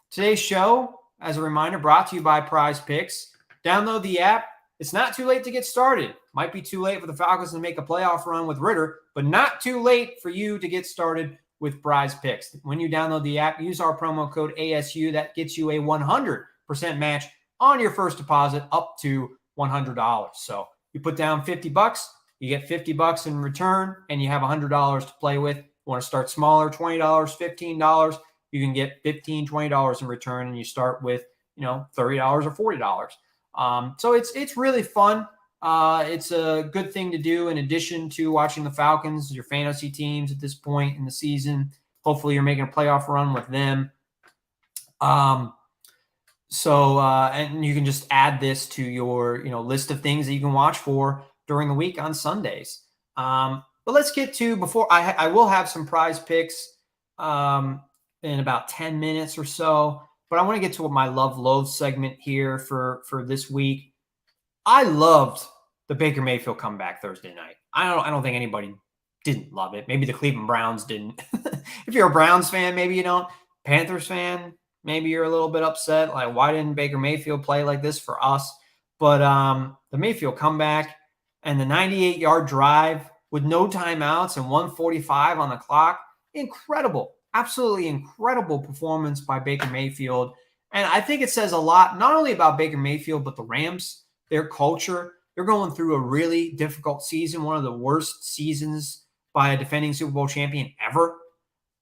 Today's show, as a reminder, brought to you by Prize Picks. Download the app. It's not too late to get started. Might be too late for the Falcons to make a playoff run with Ridder, but not too late for you to get started with Prize Picks. When you download the app, use our promo code ASU. That gets you a 100% match on your first deposit up to $100. So you put down $50, you get $50 in return, and you have $100 to play with. You want to start smaller, $20, $15, you can get $15, $20 in return, and you start with, $30 or $40. So it's really fun. It's a good thing to do in addition to watching the Falcons, your fantasy teams at this point in the season. Hopefully you're making a playoff run with them. And you can just add this to your, list of things that you can watch for during the week on Sundays. But let's get to, before I will have some Prize Picks in about 10 minutes or so, but I want to get to my Love Loathe segment here for this week. I loved the Baker Mayfield comeback Thursday night. I don't think anybody didn't love it. Maybe the Cleveland Browns didn't. If you're a Browns fan, maybe you don't. Panthers fan, maybe you're a little bit upset. Like, why didn't Baker Mayfield play like this for us? But the Mayfield comeback and the 98-yard drive with no timeouts and 1:45 on the clock, incredible, absolutely incredible performance by Baker Mayfield. And I think it says a lot, not only about Baker Mayfield, but the Rams, their culture. They're going through a really difficult season, one of the worst seasons by a defending Super Bowl champion ever.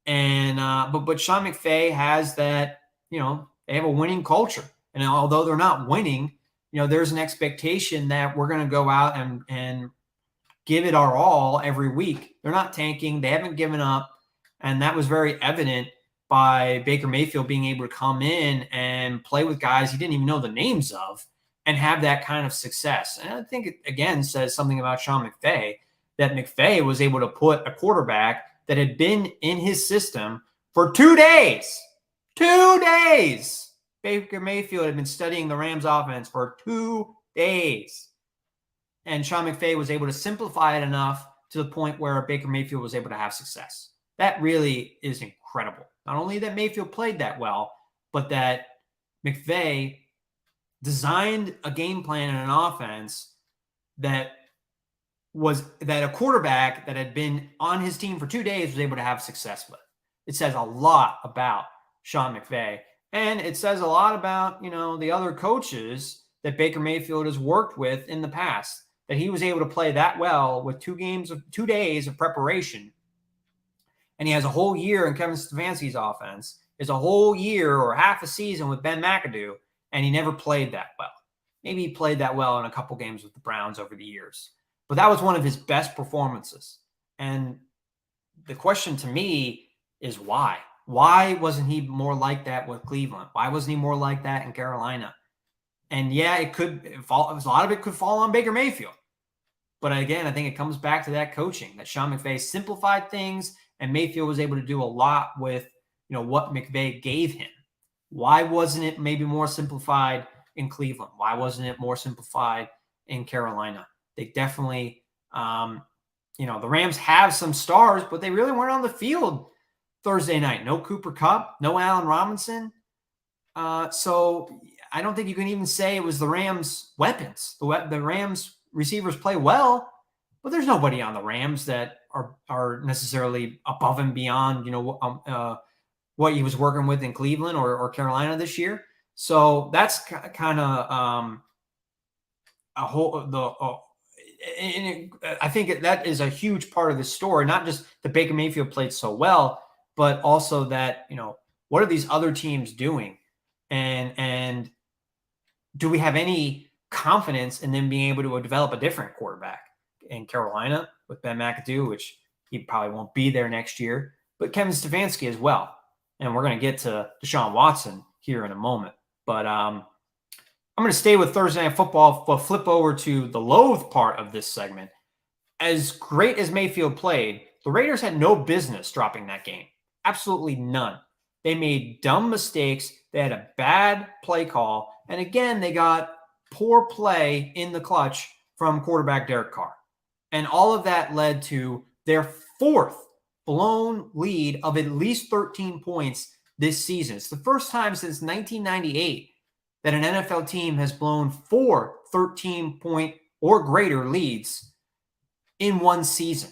And but Sean McVay has that, they have a winning culture. And although they're not winning, there's an expectation that we're going to go out and give it our all every week. They're not tanking. They haven't given up. And that was very evident by Baker Mayfield being able to come in and play with guys he didn't even know the names of and have that kind of success. And I think it, again, says something about Sean McVay, that McVay was able to put a quarterback that had been in his system for 2 days. 2 days. Baker Mayfield had been studying the Rams offense for 2 days. And Sean McVay was able to simplify it enough to the point where Baker Mayfield was able to have success. That really is incredible. Not only that Mayfield played that well, but that McVay designed a game plan and an offense that a quarterback that had been on his team for 2 days was able to have success with. It says a lot about Sean McVay. And it says a lot about, the other coaches that Baker Mayfield has worked with in the past, that he was able to play that well with 2 days of preparation. And he has a whole year in Kevin Stefanski's offense, is a whole year or half a season with Ben McAdoo, and he never played that well. Maybe he played that well in a couple games with the Browns over the years, but that was one of his best performances. And the question to me is why? Why wasn't he more like that with Cleveland? Why wasn't he more like that in Carolina? And yeah, a lot of it could fall on Baker Mayfield. But again, I think it comes back to that coaching, that Sean McVay simplified things, and Mayfield was able to do a lot with, what McVay gave him. Why wasn't it maybe more simplified in Cleveland? Why wasn't it more simplified in Carolina? They definitely, the Rams have some stars, but they really weren't on the field Thursday night. No Cooper Kupp, no Allen Robinson. So I don't think you can even say it was the Rams' weapons. The Rams receivers play well, but there's nobody on the Rams that are necessarily above and beyond, what he was working with in Cleveland or Carolina this year. So that's kind of I think that is a huge part of the story, not just that Baker Mayfield played so well, but also that, what are these other teams doing? And do we have any confidence in them being able to develop a different quarterback in Carolina with Ben McAdoo, which he probably won't be there next year, but Kevin Stefanski as well. And we're going to get to Deshaun Watson here in a moment. But I'm going to stay with Thursday Night Football, but flip over to the loathe part of this segment. As great as Mayfield played, the Raiders had no business dropping that game. Absolutely none. They made dumb mistakes. They had a bad play call. And again, they got poor play in the clutch from quarterback Derek Carr. And all of that led to their 4th blown lead of at least 13 points this season. It's the first time since 1998 that an NFL team has blown 4 13-point or greater leads in one season.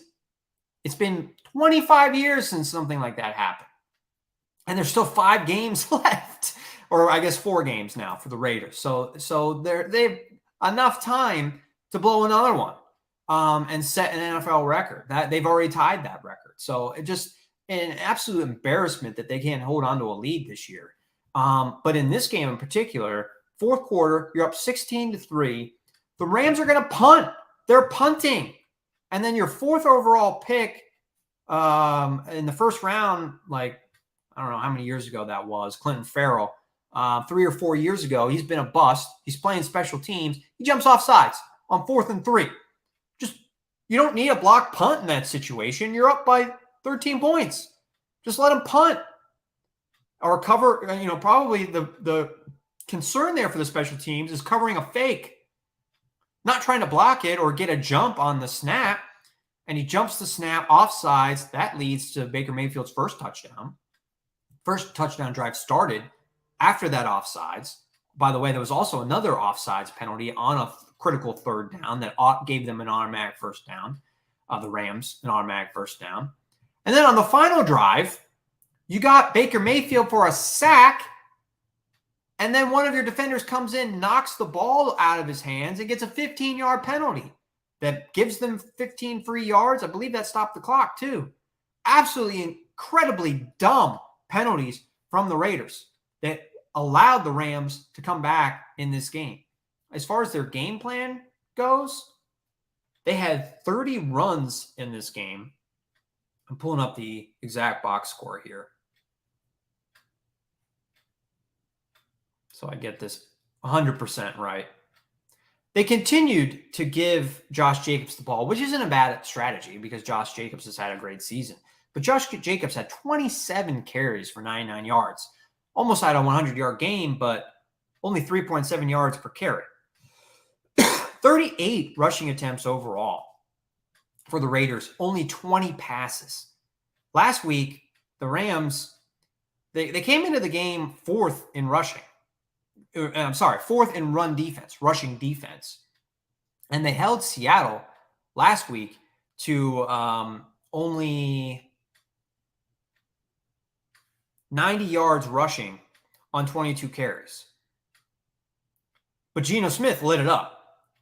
It's been 25 years since something like that happened. And there's still 5 games left, or I guess 4 games now for the Raiders. So they've enough time to blow another one and set an NFL record. That they've already tied that record. So it just an absolute embarrassment that they can't hold on to a lead this year. But in this game in particular, 4th quarter, you're up 16-3. The Rams are going to punt. They're punting. And then your 4th overall pick in the first round, like, I don't know how many years ago that was, Clinton Farrell, 3 or 4 years ago, he's been a bust. He's playing special teams. He jumps off sides on 4th and 3. You don't need a block punt in that situation. You're up by 13 points. Just let him punt or cover. Probably the concern there for the special teams is covering a fake. not trying to block it or get a jump on the snap. And he jumps the snap offsides. That leads to Baker Mayfield's first touchdown. First touchdown drive started after that offsides. By the way, there was also another offsides penalty on a critical third down that gave them an automatic first down. The Rams, an automatic first down. And then on the final drive, you got Baker Mayfield for a sack. And then one of your defenders comes in, knocks the ball out of his hands, and gets a 15-yard penalty that gives them 15 free yards. I believe that stopped the clock too. Absolutely incredibly dumb penalties from the Raiders that allowed the Rams to come back in this game. As far as their game plan goes, they had 30 runs in this game. I'm pulling up the exact box score here, so I get this 100% right. They continued to give Josh Jacobs the ball, which isn't a bad strategy because Josh Jacobs has had a great season. But Josh Jacobs had 27 carries for 99 yards. Almost had a 100-yard game, but only 3.7 yards per carry. 38 rushing attempts overall for the Raiders, only 20 passes. Last week, the Rams, they came into the game fourth in rushing. Fourth in run defense, rushing defense. And they held Seattle last week to only 90 yards rushing on 22 carries. But Geno Smith lit it up.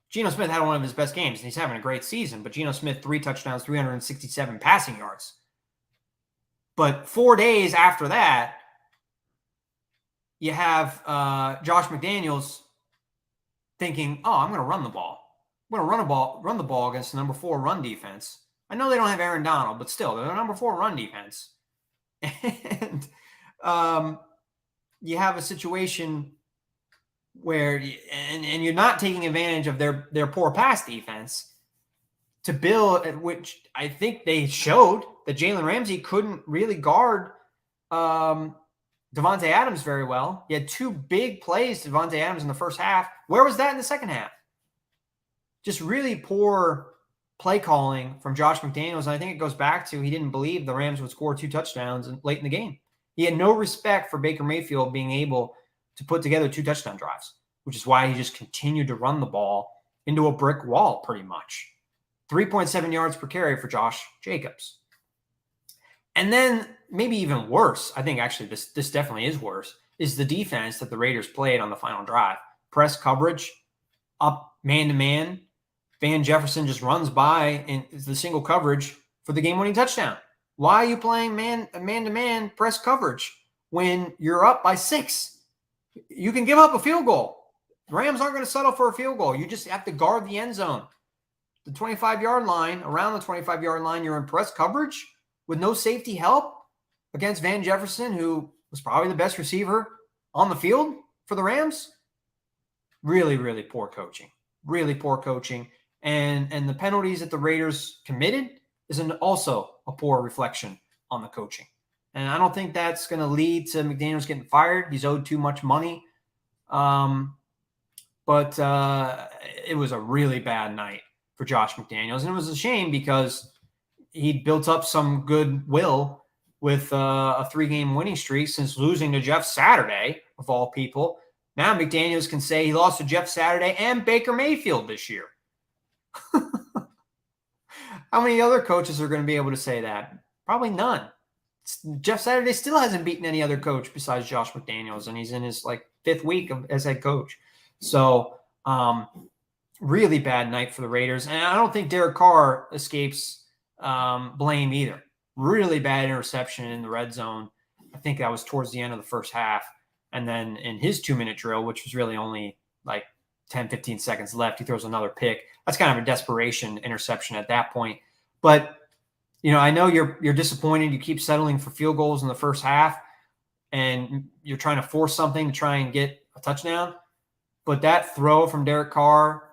Geno Smith had one of his best games, and he's having a great season. But Geno Smith, 3 touchdowns, 367 passing yards. But 4 days after that, you have Josh McDaniels thinking, oh, I'm going to run the ball. I'm going to run the ball against the number 4 run defense. I know they don't have Aaron Donald, but still, they're the number 4 run defense. And you have a situation where and you're not taking advantage of their poor pass defense to build, at which I think they showed that Jalen Ramsey couldn't really guard Devontae Adams very well. He had 2 big plays to Devontae Adams in the first half. Where was that in the second half? Just really poor play calling from Josh McDaniels. And I think it goes back to he didn't believe the Rams would score 2 touchdowns late in the game. He had no respect for Baker Mayfield being able to put together 2 touchdown drives, which is why he just continued to run the ball into a brick wall pretty much. 3.7 yards per carry for Josh Jacobs. And then maybe even worse, I think actually this definitely is worse, is the defense that the Raiders played on the final drive. Press coverage, up man-to-man. Van Jefferson just runs by in the single coverage for the game-winning touchdown. Why are you playing man-to-man press coverage when you're up by 6? You can give up a field goal. The Rams aren't going to settle for a field goal. You just have to guard the end zone. The 25-yard line, around the 25-yard line, you're in press coverage with no safety help against Van Jefferson, who was probably the best receiver on the field for the Rams. Really, really poor coaching. Really poor coaching. And the penalties that the Raiders committed is also a poor reflection on the coaching. And I don't think that's going to lead to McDaniels getting fired. He's owed too much money. But it was a really bad night for Josh McDaniels. And it was a shame because he'd built up some goodwill with a 3-game winning streak since losing to Jeff Saturday, of all people. Now McDaniels can say he lost to Jeff Saturday and Baker Mayfield this year. How many other coaches are going to be able to say that? Probably none. Jeff Saturday still hasn't beaten any other coach besides Josh McDaniels, and he's in his 5th week as head coach. So really bad night for the Raiders. And I don't think Derek Carr escapes blame either. Really bad interception in the red zone. I think that was towards the end of the first half. And then in his 2-minute drill, which was really only 10, 15 seconds left, he throws another pick. That's kind of a desperation interception at that point. But, I know you're disappointed. You keep settling for field goals in the first half, and you're trying to force something to try and get a touchdown. But that throw from Derek Carr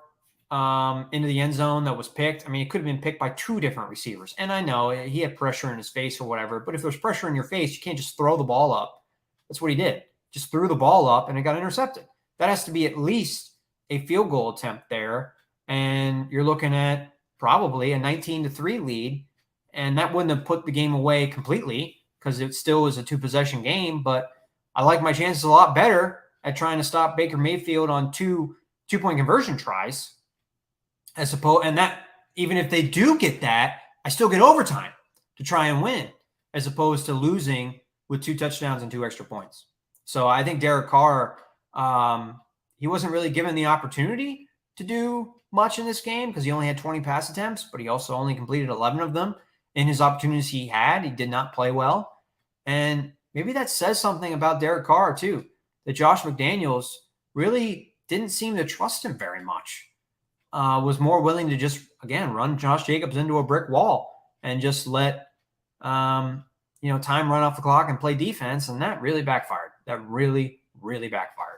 into the end zone that was picked, it could have been picked by 2 different receivers. And I know he had pressure in his face or whatever, but if there's pressure in your face, you can't just throw the ball up. That's what he did. Just threw the ball up, and it got intercepted. That has to be at least a field goal attempt there. and you're looking at probably a 19-3 lead, and that wouldn't have put the game away completely because it still was a 2-possession game. But I like my chances a lot better at trying to stop Baker Mayfield on two-point conversion tries, and that even if they do get that, I still get overtime to try and win, as opposed to losing with 2 touchdowns and 2 extra points. So I think Derek Carr, he wasn't really given the opportunity to do much in this game because he only had 20 pass attempts, but he also only completed 11 of them. In his opportunities he had, he did not play well. And maybe that says something about Derek Carr too, that Josh McDaniels really didn't seem to trust him very much. Was more willing to just, again, run Josh Jacobs into a brick wall and just let time run off the clock and play defense, and that really backfired. That really, really backfired.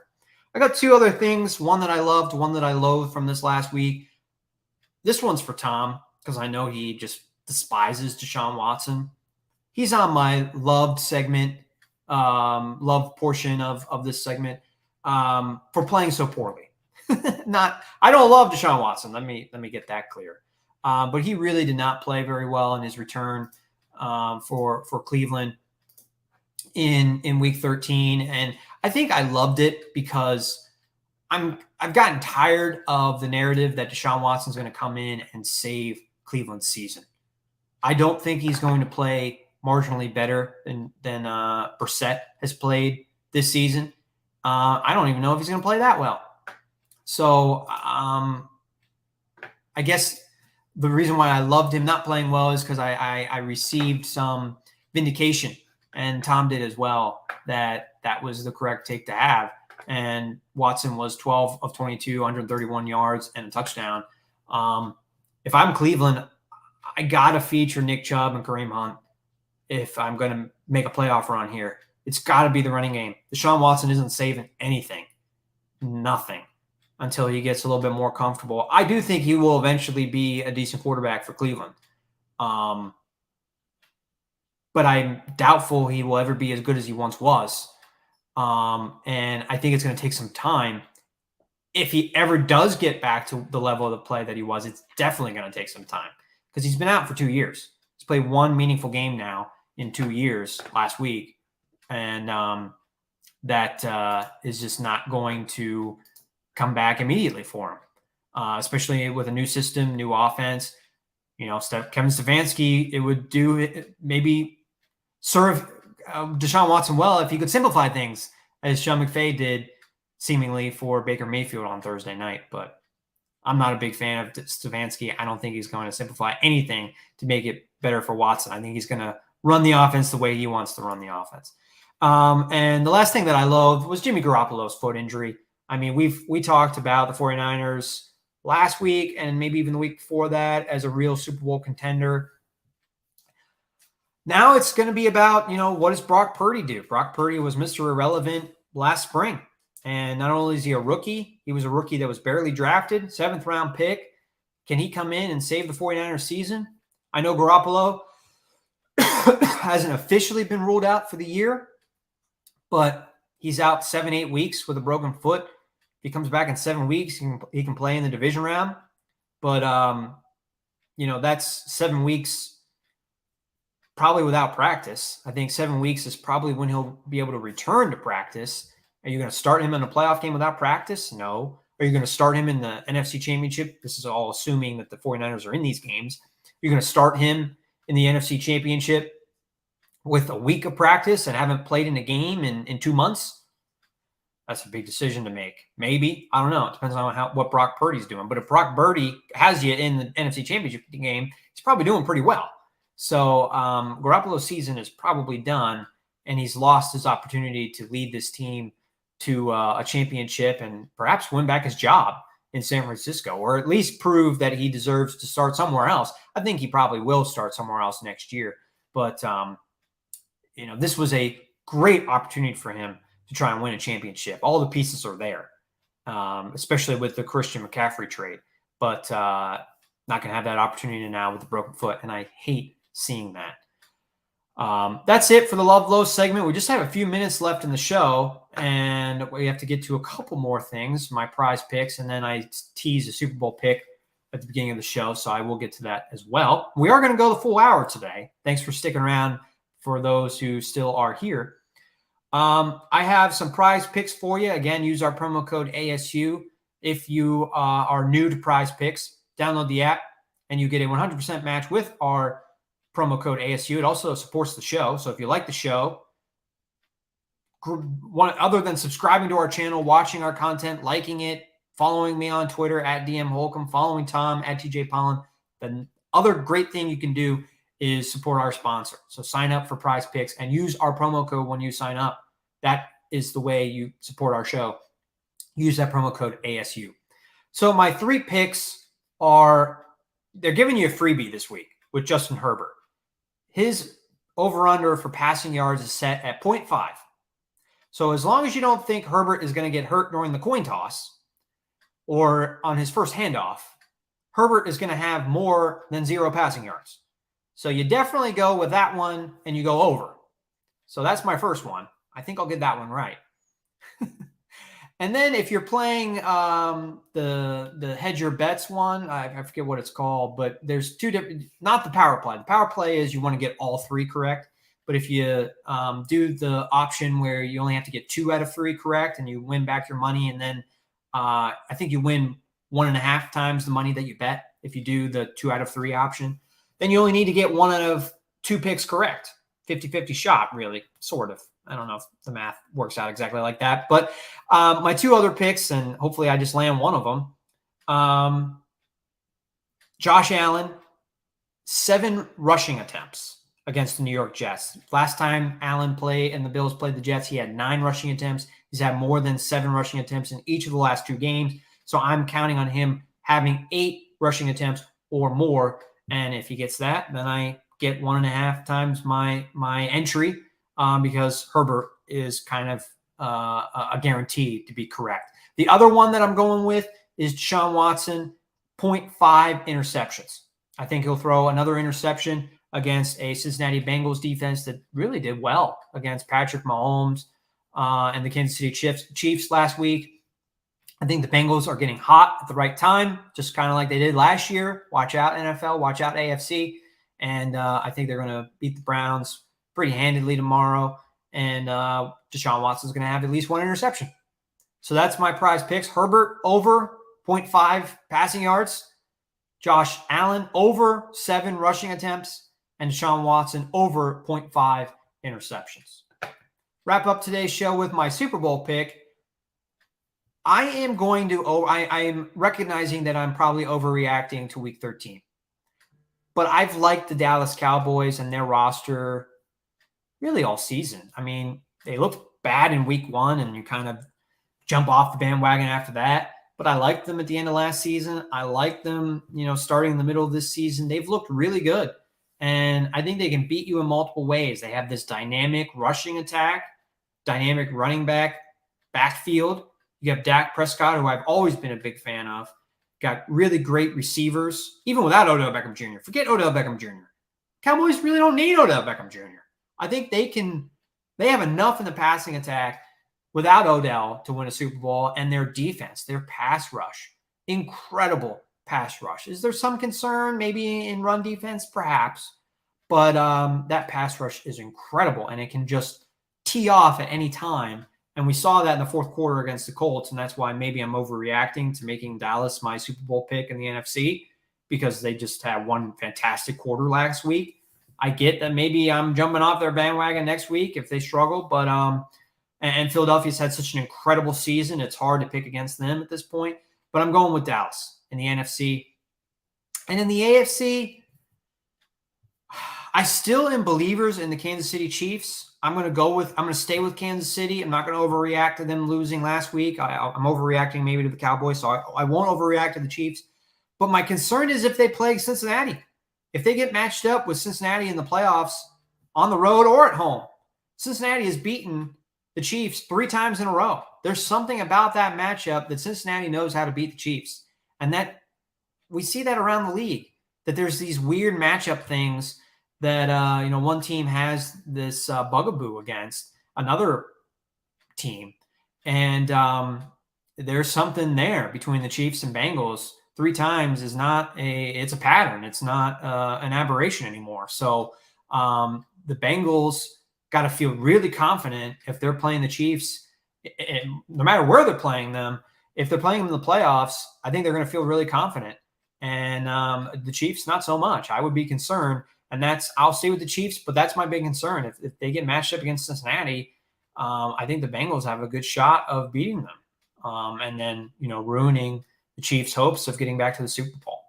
I got 2 other things, one that I loved, one that I loathed from this last week. This one's for Tom because I know he just despises Deshaun Watson. He's on my loved segment, loved portion of this segment for playing so poorly. I don't love Deshaun Watson. Let me get that clear. But he really did not play very well in his return for Cleveland in week 13. And I think I loved it because I've gotten tired of the narrative that Deshaun Watson's going to come in and save Cleveland's season. I don't think he's going to play marginally better than Brissett has played this season. I don't even know if he's going to play that well. So I guess the reason why I loved him not playing well is because I received some vindication, and Tom did as well, that was the correct take to have. And Watson was 12 of 22, 131 yards and a touchdown. If I'm Cleveland, I got to feature Nick Chubb and Kareem Hunt if I'm going to make a playoff run here. It's got to be the running game. Deshaun Watson isn't saving anything, nothing, until he gets a little bit more comfortable. I do think he will eventually be a decent quarterback for Cleveland. But I'm doubtful he will ever be as good as he once was. And I think it's going to take some time. If he ever does get back to the level of the play that he was, it's definitely going to take some time because he's been out for 2 years. He's played 1 meaningful game now in 2 years last week. And that is just not going to come back immediately for him, especially with a new system, new offense. Kevin Stefanski, it would maybe serve Deshaun Watson well if he could simplify things, as Sean McVay did seemingly for Baker Mayfield on Thursday night. But I'm not a big fan of Stefanski. I don't think he's going to simplify anything to make it better for Watson. I think he's going to run the offense the way he wants to run the offense. And the last thing that I loathed was Jimmy Garoppolo's foot injury. I mean, we talked about the 49ers last week and maybe even the week before that as a real Super Bowl contender. Now it's going to be about, what does Brock Purdy do? Brock Purdy was Mr. Irrelevant last spring. And not only is he a rookie, he was a rookie that was barely drafted, 7th round pick. Can he come in and save the 49ers season? I know Garoppolo hasn't officially been ruled out for the year, but he's out 7-8 weeks with a broken foot. If he comes back in 7 weeks, he can play in the division round. But, that's 7 weeks probably without practice. I think 7 weeks is probably when he'll be able to return to practice. Are you going to start him in a playoff game without practice? No. Are you going to start him in the NFC Championship? This is all assuming that the 49ers are in these games. You're going to start him in the NFC Championship with a week of practice and haven't played in a game in 2 months? That's a big decision to make. Maybe. I don't know. It depends on what Brock Purdy's doing. But if Brock Purdy has you in the NFC Championship game, he's probably doing pretty well. So Garoppolo's season is probably done, and he's lost his opportunity to lead this team to a championship and perhaps win back his job in San Francisco, or at least prove that he deserves to start somewhere else. I think he probably will start somewhere else next year. But, this was a great opportunity for him to try and win a championship. All the pieces are there, especially with the Christian McCaffrey trade. But not going to have that opportunity now with the broken foot, and I hate seeing that. That's it for the Love Low segment. We just have a few minutes left in the show, and we have to get to a couple more things, my prize picks, and then I tease a Super Bowl pick at the beginning of the show, so I will get to that as well. We are going to go the full hour today. Thanks for sticking around for those who still are here. I have some prize picks for you. Again, use our promo code ASU. If you are new to Prize Picks, download the app and you get a 100% match with our promo code ASU. It also supports the show. So if you like the show, other than subscribing to our channel, watching our content, liking it, following me on Twitter at DM Holcomb, following Tom at TJ Pollen, the other great thing you can do is support our sponsor. So sign up for Prize Picks and use our promo code when you sign up. That is the way you support our show. Use that promo code ASU. So my 3 picks they're giving you a freebie this week with Justin Herbert. His over-under for passing yards is set at 0.5. So as long as you don't think Herbert is going to get hurt during the coin toss or on his first handoff, Herbert is going to have more than 0 passing yards. So you definitely go with that one and you go over. So that's my first one. I think I'll get that one right. And then if you're playing the hedge your bets one, I forget what it's called, but there's 2 different, not the power play. The power play is you want to get all 3 correct. But if you do the option where you only have to get 2 out of 3 correct and you win back your money, and then I think you win 1.5 times the money that you bet if you do the 2 out of 3 option, then you only need to get 1 out of 2 picks correct. 50-50 shot, really, sort of. I don't know if the math works out exactly like that. But my 2 other picks, and hopefully I just land one of them. Josh Allen, 7 rushing attempts against the New York Jets. Last time Allen played and the Bills played the Jets, he had 9 rushing attempts. He's had more than 7 rushing attempts in each of the last 2 games. So I'm counting on him having 8 rushing attempts or more. And if he gets that, then I get 1.5 times my entry because Herbert is kind of a guarantee to be correct. The other one that I'm going with is Deshaun Watson, 0.5 interceptions. I think he'll throw another interception against a Cincinnati Bengals defense that really did well against Patrick Mahomes and the Kansas City Chiefs last week. I think the Bengals are getting hot at the right time, just kind of like they did last year. Watch out, NFL. Watch out, AFC. And I think they're going to beat the Browns pretty handedly tomorrow. And Deshaun Watson is going to have at least 1 interception. So that's my prize picks. Herbert over 0.5 passing yards. Josh Allen over 7 rushing attempts. And Deshaun Watson over 0.5 interceptions. Wrap up today's show with my Super Bowl pick. I am recognizing that I'm probably overreacting to week 13. But I've liked the Dallas Cowboys and their roster really all season. I mean, they looked bad in week 1 and you kind of jump off the bandwagon after that. But I liked them at the end of last season. I liked them, starting in the middle of this season. They've looked really good. And I think they can beat you in multiple ways. They have this dynamic rushing attack, dynamic running backfield. You have Dak Prescott, who I've always been a big fan of. Got really great receivers, even without Odell Beckham Jr. Forget Odell Beckham Jr. Cowboys really don't need Odell Beckham Jr. I think they have enough in the passing attack without Odell to win a Super Bowl, and their defense, their pass rush, incredible pass rush. Is there some concern maybe in run defense? Perhaps. But that pass rush is incredible, and it can just tee off at any time. And we saw that in the 4th quarter against the Colts, and that's why maybe I'm overreacting to making Dallas my Super Bowl pick in the NFC because they just had one fantastic quarter last week. I get that maybe I'm jumping off their bandwagon next week if they struggle, but and Philadelphia's had such an incredible season, it's hard to pick against them at this point. But I'm going with Dallas in the NFC. And in the AFC, I still am believers in the Kansas City Chiefs. I'm going to stay with Kansas City. I'm not going to overreact to them losing last week. I'm overreacting maybe to the Cowboys, so I won't overreact to the Chiefs. But my concern is if they play Cincinnati. If they get matched up with Cincinnati in the playoffs on the road or at home, Cincinnati has beaten the Chiefs 3 times in a row. There's something about that matchup that Cincinnati knows how to beat the Chiefs. And that we see that around the league, that there's these weird matchup things that, one team has this bugaboo against another team. And there's something there between the Chiefs and Bengals 3 times is it's a pattern. It's not an aberration anymore. So the Bengals got to feel really confident if they're playing the Chiefs, no matter where they're playing them. If they're playing them in the playoffs, I think they're going to feel really confident. And the Chiefs, not so much. I would be concerned. And I'll stay with the Chiefs, but that's my big concern. If they get matched up against Cincinnati, I think the Bengals have a good shot of beating them. And then, ruining the Chiefs' hopes of getting back to the Super Bowl.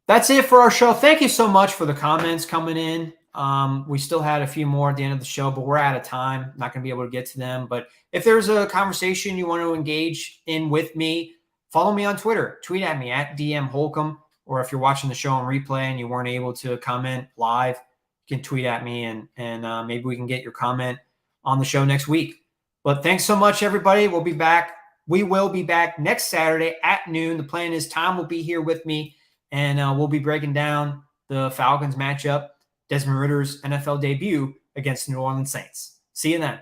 That's it for our show. Thank you so much for the comments coming in. We still had a few more at the end of the show, but we're out of time. Not going to be able to get to them. But if there's a conversation you want to engage in with me, follow me on Twitter. Tweet at me at DM Holcomb. Or if you're watching the show on replay and you weren't able to comment live, you can tweet at me and maybe we can get your comment on the show next week. But thanks so much, everybody. We'll be back. We will be back next Saturday at noon. The plan is Tom will be here with me, and we'll be breaking down the Falcons matchup, Desmond Ridder's NFL debut against the New Orleans Saints. See you then.